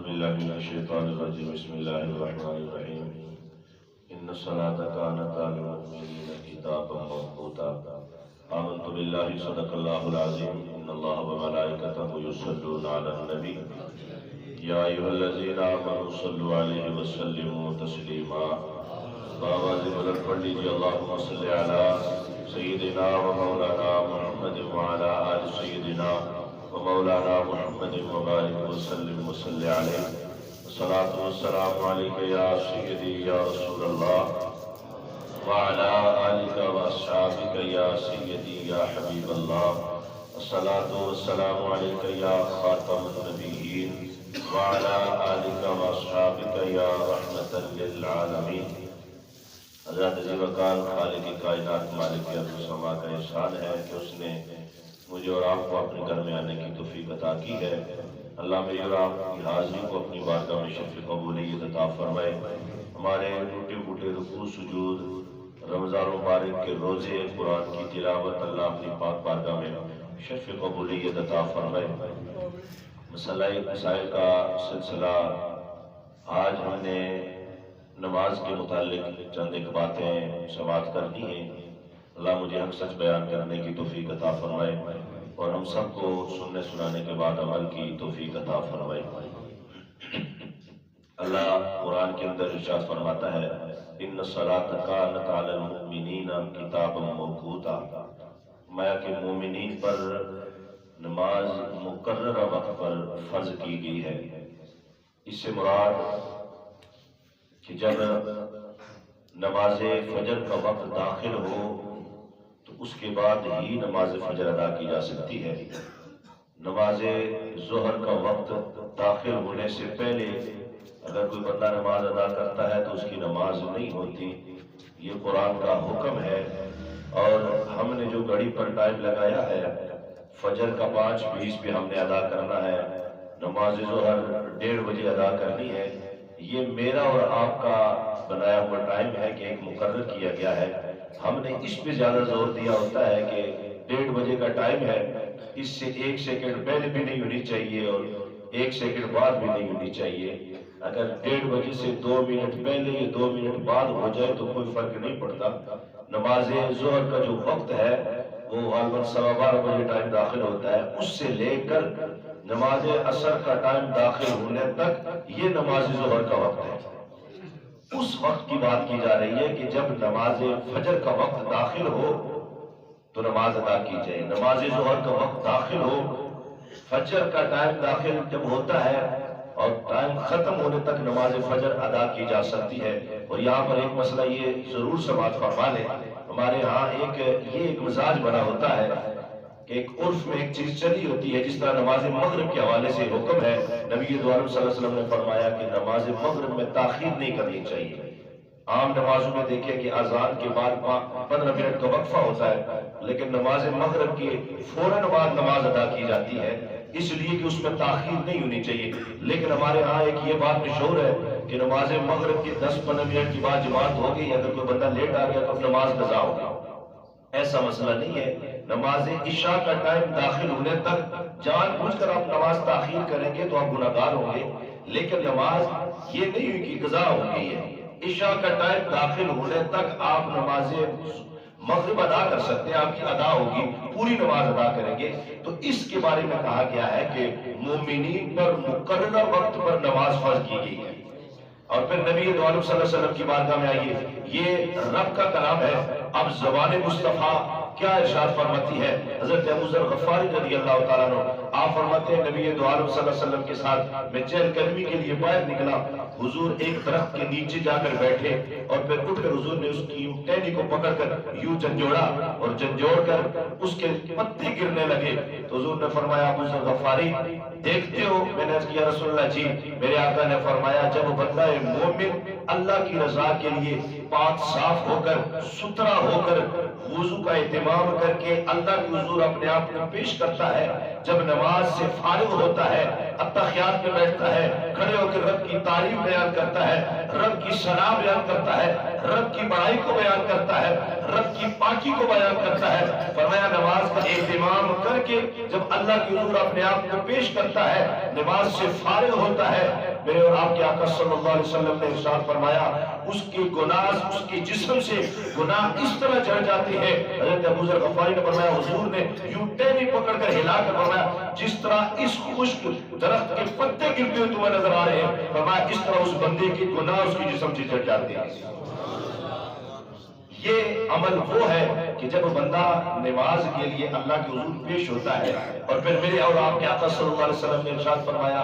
بالله من الشيطان الرجيم بسم الله الرحمن الرحيم إن الصلاة كانت على المؤمنين كتابا موقوتا آمنت بالله صدق الله العظيم إن الله وملائكته يصلون على النبي يا أيها الذين آمنوا صلوا عليه وسلموا تسليما بآواز بلند پڑھ لیجیے اللهم صل على سيدنا ومولانا محمد وعلى آل سيدنا ومولانا محمد وبارك وسلم وصل عليه الصلاة والسلام عليك يا سيدي يا رسول الله وعلى آلك وأصحابك يا سيدي يا حبيب الله الصلاة والسلام عليك يا خاتم النبيين وعلى آلك وأصحابك يا رحمة للعالمين حضرت عزیز وقال خالق کائنات مالک ارض و سما کا احسان ہے کہ اس نے مجھے اور آپ کو اپنے گھر میں آنے کی توفیق عطا کی ہے۔ اللہ میری اور آپ کی حاضری کو اپنی بارگاہ میں شرف قبولیت عطا فرمائے۔ ہمارے ٹوٹے پھوٹے رکوع سجود رمضان مبارک کے روزے قرآن کی تلاوت اللہ اپنی پاک بارگاہ میں شرف قبولیت عطا فرمائے۔ مسائل کا سلسلہ آج ہم نے نماز کے متعلق چند ایک باتیں سماعت کرنی ہیں۔ اللہ مجھے حق سچ بیان کرنے کی توفیق عطا فرمائے اور ہم سب کو سننے سنانے کے بعد عمل کی توفیق عطا فرمائے۔ اللہ قرآن کے اندر ارشاد فرماتا ہے ان الصلاۃ کانت علی المؤمنین کتابا موقوتا، مایا کہ مومنین پر نماز مقررہ وقت پر فرض کی گئی ہے۔ اس سے مراد کہ جب نماز فجر کا وقت داخل ہو تو اس کے بعد ہی نماز فجر ادا کی جا سکتی ہے۔ نماز ظہر کا وقت داخل ہونے سے پہلے اگر کوئی بندہ نماز ادا کرتا ہے تو اس کی نماز نہیں ہوتی۔ یہ قرآن کا حکم ہے اور ہم نے جو گھڑی پر ٹائم لگایا ہے فجر کا 5:20 پہ ہم نے ادا کرنا ہے، نماز ظہر 1:30 بجے ادا کرنی ہے۔ یہ میرا اور آپ کا بنایا ہوا ٹائم ہے کہ ایک مقرر کیا گیا ہے۔ ہم نے اس پہ زیادہ زور دیا ہوتا ہے کہ 1:30 بجے کا ٹائم ہے، اس سے 1 سیکنڈ پہلے بھی نہیں ہونی چاہیے اور 1 سیکنڈ بعد بھی نہیں ہونی چاہیے۔ اگر 1:30 بجے سے 2 منٹ پہلے یا 2 منٹ بعد ہو جائے تو کوئی فرق نہیں پڑتا۔ نماز ظہر کا جو وقت ہے وہ غالباً 12:15 بجے ٹائم داخل ہوتا ہے، اس سے لے کر نماز عصر کا ٹائم داخل ہونے تک یہ نماز ظہر کا وقت ہے۔ اس وقت کی بات کی جا رہی ہے کہ جب نماز فجر کا وقت داخل ہو تو نماز ادا کی جائے۔ نماز ظہر کا وقت داخل ہو، فجر کا ٹائم داخل جب ہوتا ہے اور ٹائم ختم ہونے تک نماز فجر ادا کی جا سکتی ہے۔ اور یہاں پر ایک مسئلہ یہ ضرور سماعت فرما لیں، ہمارے ہاں ایک مزاج بنا ہوتا ہے کہ ایک عرف میں ایک چیز چلی ہوتی ہے، جس طرح نماز مغرب کے حوالے سے حکم ہے۔ نبی دو عالم صلی اللہ علیہ وسلم نے فرمایا کہ نماز مغرب میں تاخیر نہیں کرنی چاہیے۔ عام نمازوں میں دیکھیں کہ اذان کے بعد 15 منٹ کا وقفہ ہوتا ہے، لیکن نماز مغرب کے فوراً بعد نماز ادا کی جاتی ہے، اس لیے کہ اس میں تاخیر نہیں ہونی چاہیے۔ لیکن ہمارے ہاں ایک یہ بات مشہور ہے کہ نماز مغرب کے 10-15 منٹ کے بعد جماعت ہوگی، اگر کوئی بندہ لیٹ آ گیا تو نماز قضا ہوگی۔ ایسا مسئلہ نہیں ہے۔ نماز عشاء کا ٹائم داخل ہونے تک جان بوجھ کر آپ نماز تاخیر کریں گے تو آپ گناہگار ہوں گے، لیکن نماز یہ نہیں ہوئی کہ قضا ہو گئی ہے۔ عشاء کا ٹائم داخل ہونے تک آپ نماز مغرب ادا کر سکتے ہیں، آپ کی ادا ہوگی، پوری نماز ادا کریں گے۔ تو اس کے بارے میں کہا گیا ہے کہ مومنین پر مقررہ وقت پر نماز فرض کی گئی ہے۔ اور پھر نبی دو عالم صلی اللہ علیہ وسلم کی بارگاہ میں آئیے، یہ رب کا کلام ہے۔ اب زبان مصطفیٰ کیا ارشاد فرماتی ہے؟ حضرت ابو ذر غفاری رضی اللہ تعالیٰ عنہ آپ فرماتے ہیں نبی دو عالم صلی اللہ علیہ وسلم کے ساتھ میں چہل قدمی کے لیے باہر نکلا، حضور ایک درخت کے نیچے جا کر بیٹھے اور پھر اٹھ کر حضور نے اس کی ٹہنی کو پکڑ کر یوں جھنجھوڑا اور جھنجھوڑ کر اس کے پتے گرنے لگے تو حضور نے فرمایا ابو ذر غفاری دیکھتے ہو؟ میں نے عرض کیا رسول اللہ جی۔ میرے آقا نے فرمایا جب بندہ مومن اللہ کی رضا کے لیے پاک صاف ہو کر ستھرا ہو کر وضو کا اہتمام کر کے اللہ کے حضور اپنے آپ کو پیش کرتا ہے، جب نماز سے فارغ ہوتا ہے، اتحیات میں بیٹھتا ہے، کھڑے ہو کے رب کی تعریف بیان کرتا ہے، رب کی ثنا بیان کرتا ہے، رب کی بڑائی کو بیان کرتا ہے، رب کی پاکی کو بیان کرتا ہے۔ فرمایا نماز کا اہتمام کر کے جب اللہ کی حضور اپنے آپ کو پیش کرتا ہے، نماز سے فارغ ہوتا ہے، میرے اور آپ کے آقا صلی اللہ علیہ وسلم نے ارشاد فرمایا اس کے گناہ، اس کے جسم سے گناہ اس طرح جڑ جاتے ہیں۔ حضرت ابو ذر غفاری نے فرمایا حضور نے یوں ٹہنی پکڑ کر ہلا کر فرمایا جس طرح اس خشک درخت کے پتے گرتے ہوئے تمہیں نظر آ رہے ہیں، فرمایا اس طرح اس بندے کے گناہ اس کے جسم سے جڑ جاتے ہیں۔ یہ عمل وہ ہے کہ جب بندہ نماز کے لیے اللہ کے حضور پیش ہوتا ہے، اور پھر میرے اور آپ کے آقا صلی اللہ علیہ وسلم نے ارشاد فرمایا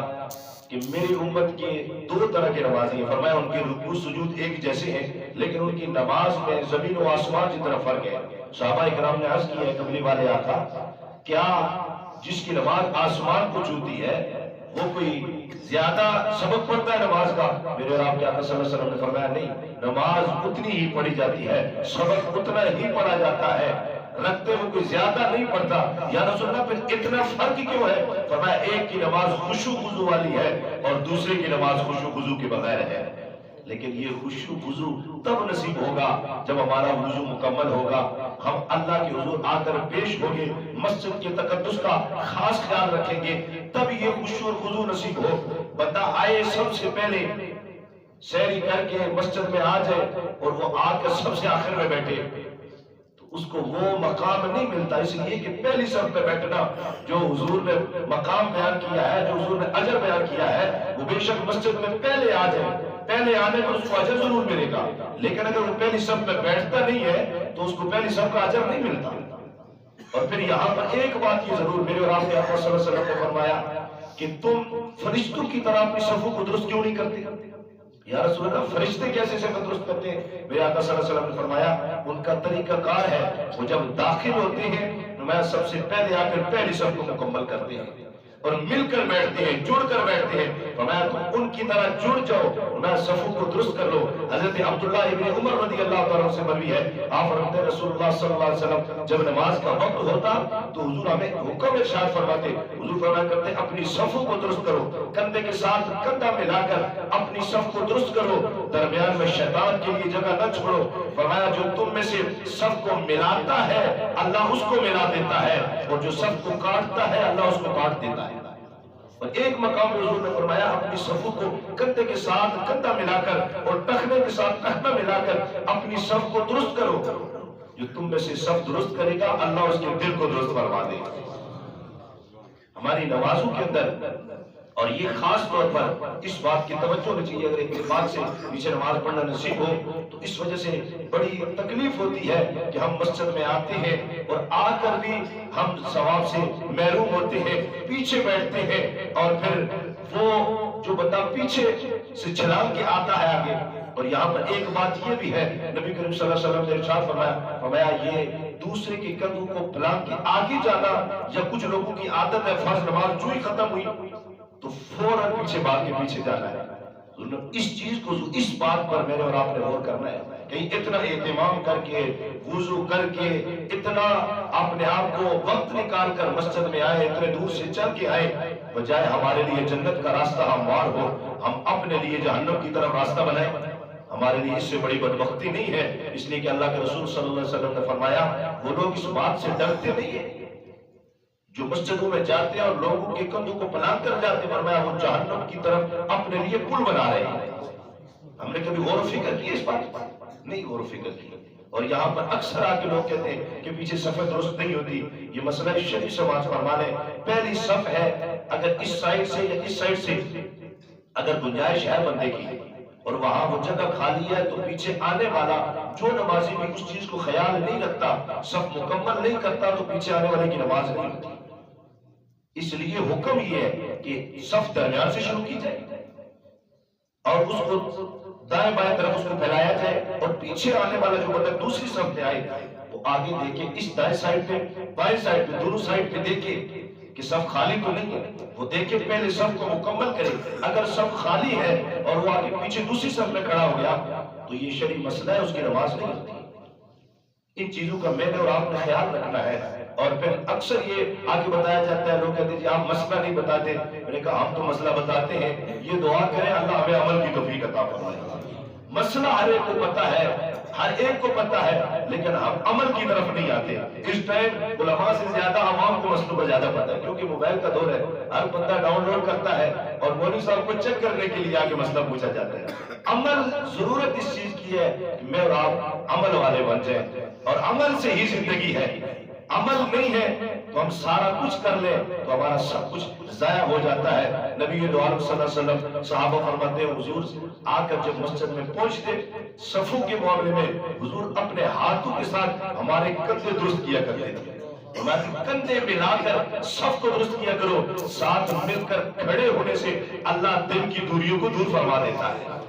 کہ میری امت کے دو طرح کے نمازی ہیں، فرمایا ان کے رکوع سجود ایک جیسے ہیں لیکن ان کی نماز میں زمین و آسمان جتنا فرق ہے۔ صحابہ کرام نے عرض کی ہے کملی والے آقا کیا جس کی نماز آسمان کو چھوتی ہے وہ کوئی زیادہ سبق پڑتا ہے نماز کا؟ میرے اور آپ کے آقا صلی اللہ علیہ وسلم نے فرمایا نہیں، نماز اتنی ہی پڑھی جاتی ہے، سبق اتنا ہی پڑھا جاتا ہے، رکھتے ہوئے کوئی زیادہ نہیں پڑھتا۔ یا رسول اللہ پھر اتنا فرق کیوں ہے؟ فرمایا ایک کی نماز خشوع خضوع والی ہے اور دوسرے کی نماز خشوع خضوع کے بغیر ہے، لیکن یہ خشوع خضوع تب نصیب ہوگا جب ہمارا وضو مکمل ہوگا، ہم اللہ کے حضور آ کر پیش ہوں گے، مسجد کے تقدس کا خاص خیال رکھیں گے، تب یہ خشوع اور خضوع نصیب ہو۔ بندہ آئے سب سے پہلے سیری کر کے مسجد میں آ جائے اور وہ آ کر سب سے آخر میں بیٹھے تو اس کو وہ مقام نہیں ملتا، اس لیے کہ پہلی صف پہ بیٹھنا جو حضور نے مقام بیان کیا ہے، جو حضور نے اجر بیان کیا ہے، وہ بے شک مسجد میں پہلے آ جائے، پہلے آنے پر اس کو اجر ضرور ملے گا، لیکن اگر وہ پہلی صف میں بیٹھتا نہیں ہے تو اس کو پہلی صف کا اجر نہیں ملتا۔ اور پھر یہاں پر ایک بات یہ ضرور میرے اور آپ کے آقا صلی اللہ علیہ وسلم نے فرمایا کہ تم فرشتوں کی طرح اپنی صفوں کو درست کیوں نہیں کرتے؟ یا رسول اللہ فرشتے کیسے سے درست کرتے ہیں؟ میرے آقا صلی اللہ علیہ وسلم نے فرمایا ان کا طریقہ کار ہے، وہ جب داخل ہوتے ہیں تو میں سب سے پہلے آ کر پہلی صف کو مکمل کرتے ہیں اور مل کر بیٹھتے ہیں، جڑ کر بیٹھتے ہیں، فرمایا تم ان کی طرح جڑ جاؤ، میں صفوں کو درست کر لو۔ حضرت عبداللہ ابن عمر رضی اللہ تعالیٰ سے مروی ہے، آپ فرماتے ہیں رسول اللہ صلی اللہ علیہ وسلم جب نماز کا وقت ہوتا تو حضور ہمیں حکم ارشاد فرماتے، حضور فرمایا کرتے اپنی صفوں کو درست کرو، کندھے کے ساتھ کندھا ملا کر اپنی صف کو درست کرو، درمیان میں شیطان کے لیے جگہ نہ چھوڑو۔ فرمایا جو تم میں سے صف کو ملاتا ہے اللہ اس کو ملا دیتا ہے، اور جو صف کو کاٹتا ہے اللہ اس کو کاٹ دیتا ہے۔ اور ایک مقام حضور نے فرمایا اپنی صفوں کو کندھے کے ساتھ کندھا ملا کر اور ٹخنے کے ساتھ ٹخنا ملا کر اپنی صف کو درست کرو، جو تم میں سے صف درست کرے گا اللہ اس کے دل کو درست فرما دے گا۔ ہماری نمازوں کے اندر اور یہ خاص طور پر اس بات کی توجہ ہونی چاہیے، اگر اتفاق سے پیچھے نماز پڑھنا نصیب ہو تو اس وجہ سے بڑی تکلیف ہوتی ہے کہ ہم مسجد میں آتے ہیں اور آ کر بھی ہم ثواب سے محروم ہوتے ہیں، پیچھے بیٹھتے ہیں، اور پھر وہ جو بندہ پیچھے سے چھلانگ کے آتا ہے آگے۔ اور یہاں پر ایک بات یہ بھی ہے، نبی کریم صلی اللہ علیہ وسلم نے ارشاد فرمایا یہ دوسرے کے کندھوں کو پھلانگ کے آگے جانا، یا کچھ لوگوں کی عادت ہے فرض نماز جو ہی ختم ہوئی تو فوراً پیچھے بھاگ کے پیچھے جانا ہے۔ اس چیز کو اس بات پر میں نے اور آپ نے غور کرنا ہے کہ اتنا اہتمام کر کے وضو کر کے اتنا اپنے آپ کو وقت نکال کر مسجد میں آئے، اتنے دور سے چل کے آئے، بجائے ہمارے لیے جنت کا راستہ ہموار ہو ہم اپنے لیے جہنم کی طرف راستہ بنائیں، ہمارے لیے اس سے بڑی بدبختی نہیں ہے۔ اس لیے کہ اللہ کے رسول صلی اللہ علیہ وسلم نے فرمایا وہ لوگ اس بات سے ڈرتے نہیں ہیں جو مسجدوں میں جاتے ہیں اور لوگوں کے کندھوں کو پناہ کر جاتے ہیں، فرمایا وہ جہنم کی طرف اپنے لیے پل بنا رہے ہیں۔ ہم نے کبھی غور و فکر کی اس بات؟ نہیں غور و فکر کی۔ اور یہاں پر اکثر آ کے لوگ کہتے ہیں کہ پیچھے صفیں درست نہیں ہوتی، یہ مسئلہ شریف سماج فرما لے، پہلی صف ہے اگر اس سائڈ سے یا اس سائڈ سے اگر گنجائش ہے بندے کی اور وہاں وہ جگہ خالی ہے تو پیچھے آنے والا جو نمازی بھی اس چیز کو خیال نہیں رکھتا، صف مکمل نہیں کرتا، تو پیچھے آنے والے کی نماز نہیں ہوتی۔ اس لیے حکم یہ ہے کہ صف درمیان سے شروع کی جائے اور اس کو دائیں بائیں طرف اس کو پھیلایا جائے، اور پیچھے آنے والا جو بندہ دوسری صف میں آئے وہ آگے دیکھے اس دائیں سائڈ پہ بائیں سائڈ پہ دونوں سائڈ پہ دیکھے کہ صف خالی تو نہیں ہے، وہ دیکھے پہلے صف کو مکمل کرے۔ اگر صف خالی ہے اور وہ آگے پیچھے دوسری صف میں کھڑا ہو گیا تو یہ شرعی مسئلہ ہے، اس کی نماز نہیں ہوتی۔ ان چیزوں کا میں نے اور آپ نے خیال رکھنا ہے اور پھر اکثر یہ آگے بتایا جاتا ہے، لوگ کہتے ہیں جی آپ مسئلہ نہیں بتاتے. میں نے کہا ہم تو مسئلہ بتاتے ہیں، یہ دعا کریں اللہ ہمیں عمل کی توفیق عطا فرمائے. مسئلہ ہر ایک کو پتا ہے، ہر ایک کو پتا ہے، لیکن ہم عمل کی طرف نہیں آتے. اس ٹائم علماء سے زیادہ عوام کو مسئلوں کا زیادہ پتا ہے، کیونکہ موبائل کا دور ہے، ہر بندہ ڈاؤن لوڈ کرتا ہے اور مولوی صاحب کو چیک کرنے کے لیے آگے مسئلہ پوچھا جاتا ہے. عمل ضرورت اس چیز کی ہے کہ میں اور آپ عمل والے بن جائیں، اور عمل سے ہی زندگی ہے. عمل نہیں ہے تو ہم سارا کچھ کر لیں تو ہمارا سب کچھ ضائع ہو جاتا ہے. نبی دو عالم صلی اللہ علیہ وسلم صحابہ فرماتے ہیں حضور آ کر جب مسجد میں پہنچتے صفوں کے معاملے میں حضور اپنے ہاتھوں کے ساتھ ہمارے کندھے درست کیا کرتے تھے. ہمارے کندھے ملا کر صف کو درست کیا کرو، ساتھ مل کر کھڑے ہونے سے اللہ دل کی دوریوں کو دور فرما دیتا ہے.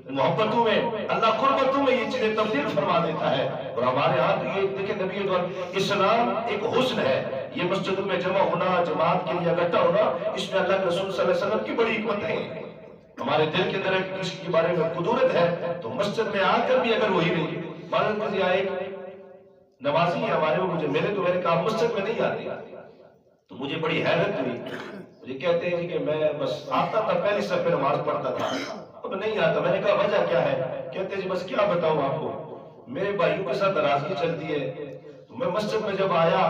محبتوں میں اللہ قربتوں میں یہ چیزیں تبدیل فرما دیتا ہے. اور ہمارے ہاں تو یہ دیکھیں نبی دور اسلام ایک حسن ہے. یہ مسجدوں میں جمع ہونا، جماعت کے لیے اکٹھا ہونا، اس میں اللہ کے رسول صلی اللہ علیہ وسلم کی بڑی حکمت ہے. ہمارے دل کے اندر کسی کے بارے میں قدورت ہے تو مسجد میں آ کر بھی اگر وہی نہیں مانند کسی ایک نمازی ہے ہمارے وہ مجھے میرے کہا مسجد میں نہیں آتے تو مجھے بڑی حیرت ہوئی. مجھے کہتے ہیں کہ میں بس آتا تھا پہلی صف پہ نماز پڑھتا تھا، اب نہیں آتا. میں نے کہا وجہ کیا ہے؟ کہتے جی بس کیا بتاؤں آپ کو، میرے بھائیوں کے ساتھ ناراضگی چلتی ہے. تو میں مسجد میں جب آیا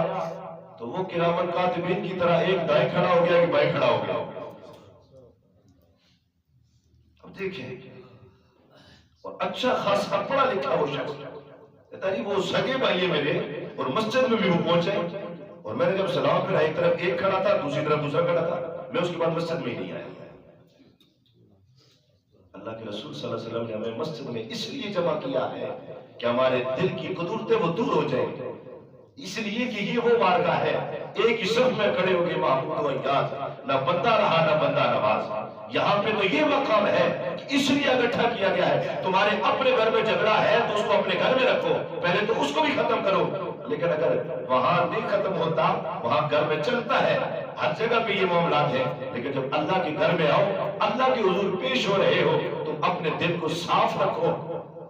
تو وہ کرامن کاتبین کی طرح ایک دائیں کھڑا ہو گیا، ایک بائیں کھڑا ہو گیا. اب دیکھیں اور اچھا خاصا پڑھا لکھا وہ شخص کہتا جی وہ سگے بھائی میرے اور مسجد میں بھی وہ پہنچے. اور میں نے جب سلام پھر ایک طرف ایک کھڑا تھا دوسری طرف دوسرا کھڑا تھا، میں اس کے بعد مسجد میں ہی نہیں آیا. اللہ کے رسول صلی اللہ علیہ وسلم نے ہمیں مسجد میں اس لیے جمع کیا ہے کہ ہمارے دل کی قدورتیں وہ دور ہو جائیں، اس لیے کہ یہ وہ بارگاہ ہے. ایک ہی صف میں کھڑے ہو گئے محمود و ایاز، نہ بندہ رہا نہ بندہ نواز. یہاں پہ تو یہ مقام ہے کہ اس لیے اکٹھا کیا گیا ہے. تمہارے اپنے گھر میں جھگڑا ہے تو اس کو اپنے گھر میں رکھو، پہلے تو اس کو بھی ختم کرو. لیکن اگر وہاں نہیں ختم ہوتا، وہاں گھر میں چلتا ہے، ہر جگہ پہ یہ معاملات ہیں. لیکن جب اللہ کے گھر میں آؤ، اللہ کے حضور پیش ہو رہے ہو، تم اپنے دل کو صاف رکھو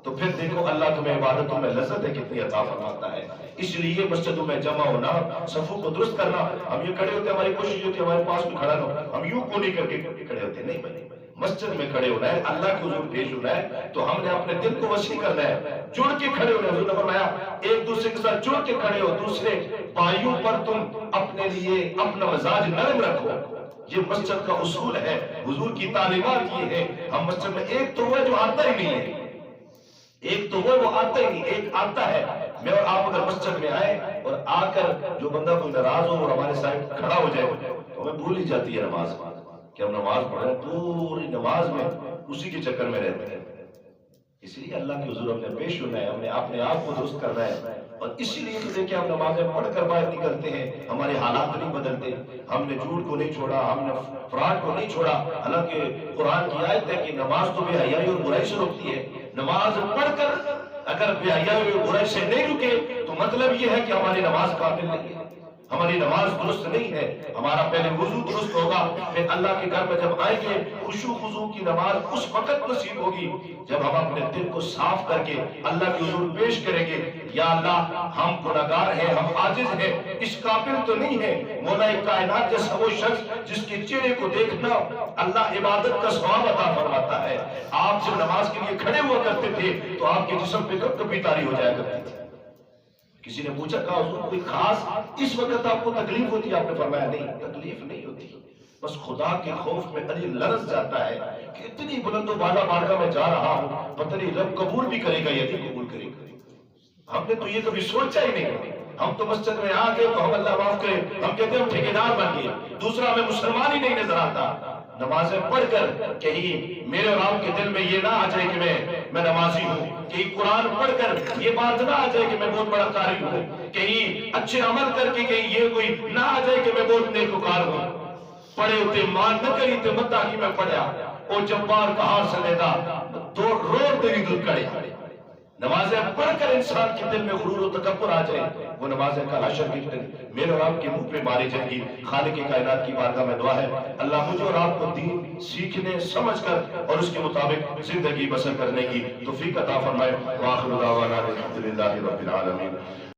تو پھر دیکھو اللہ تمہیں عبادتوں میں لذت ہے کتنی عطا فرماتا ہے. اس لیے مسجدوں میں جمع ہونا، صفوں کو درست کرنا. ہم یہ کھڑے ہوتے ہماری کوشش ہوتی ہے ہمارے پاس بھی کھڑا نہ ہو، ہم یوں کو نہیں کر کے کھڑے ہوتے. نہیں بھائی، مسجد میں کھڑے ہونا ہے، اللہ کے حضور پیش ہونا ہے تو ہم نے اپنے دل کو وسیع کرنا ہے، جڑ کے کھڑے ہونا ہے. حضور نے فرمایا ایک دوسرے کے ساتھ جڑ کے کھڑے ہو، دوسرے پائیوں پر تم اپنے لیے اپنا مزاج نرم رکھو. یہ مسجد کا اصول ہے، حضور کی تعلیمات یہ ہے. ہم مسجد میں ایک تو وہ جو آتا ہی نہیں ہے، ایک تو وہ آتا ہی نہیں، ایک آتا ہے. میں اور آپ اگر مسجد میں آئے اور آ کر جو بندہ کوئی ناراض ہو اور ہمارے ساتھ کھڑا ہو جائے تو ہمیں بھول ہی جاتی ہے نماز کہ ہم نماز پڑھ رہے ہیں، پوری نماز میں اسی کے چکر میں رہتے ہیں. اس لیے اللہ کے حضور ہم نے پیش ہونا ہے، ہم نے اپنے آپ کو درست کرنا ہے. اور اسی لیے تو دیکھیں ہم نمازیں پڑھ کر باہر نکلتے ہیں، ہمارے حالات نہیں بدلتے. ہم نے جھوٹ کو نہیں چھوڑا، ہم نے فراڈ کو نہیں چھوڑا. حالانکہ قرآن کی آیت ہے کہ نماز تو بے حیائی اور برائی سے روکتی ہے. نماز پڑھ کر اگر بے حیائی اور برائی سے نہیں رکے تو مطلب یہ ہے کہ ہماری نماز قابل نہیں ہے، ہماری نماز درست نہیں ہے. ہمارا پہلے وضو درست ہوگا، پھر اللہ کے گھر میں جب آئیں گے خشوع خضوع کی نماز اس وقت نصیب ہوگی جب ہم اپنے دل کو صاف کر کے اللہ کے حضور پیش کریں گے. یا اللہ ہم گناہگار ہیں، ہم عاجز ہیں، اس قابل تو نہیں ہے. مولا کائنات جیسا وہ شخص جس کے چہرے کو دیکھنا اللہ عبادت کا ثواب عطا فرماتا ہے. آپ جب نماز کے لیے کھڑے ہوا کرتے تھے تو آپ کے جسم پہ کب کبھی طاری ہو جایا کرتی تھی. کسی نے پوچھا کہا حضور کوئی خاص اس وقت آپ کو تکلیف ہوتی ہے؟ آپ نے فرمایا نہیں، تکلیف نہیں ہوتی، بس خدا کے خوف میں دل لرز جاتا ہے کہ اتنی بلند و بالا بارگاہ میں جا رہا ہوں، پتہ نہیں رب قبول بھی کرے گا یا نہیں قبول کرے گا. ہم نے تو یہ کبھی سوچا ہی نہیں. ہم تو مسجد میں آ گئے تو ہم اللہ معاف کرے ہم کہتے ہیں ہم ٹھیکیدار بن گئے، دوسرا ہمیں مسلمان ہی نہیں نظر آتا. نمازیں پڑھ کر کہیں میرے اور آپ کے دل میں یہ نہ آ جائے کہ میں نمازی ہوں، کہیں قرآن پڑھ کر یہ بات نہ آ جائے کہ میں بہت بڑا قاری ہوں، کہیں اچھے عمل کر کے کہیں یہ کوئی نہ آ جائے کہ میں بہت نیکوکار ہوں. پڑھے ہوتے مان نہ کری تے متا کی میں پڑھیا او جبار کہاں سے لیدا دو روڑ تیری دل کڑے. نمازیں پڑھ کر انسان کے دل میں غرور و تکبر آ جائے، وہ نمازیں کل حشر کے دن میرے اور آپ کے منہ پہ ماری جائیں گی. خالق کائنات کی بارگاہ میں دعا ہے اللہ مجھے اور آپ کو دین سیکھنے سمجھ کر اور اس کے مطابق زندگی بسر کرنے کی توفیق عطا فرمائے. وآخر دعوانا الحمدللہ رب العالمین.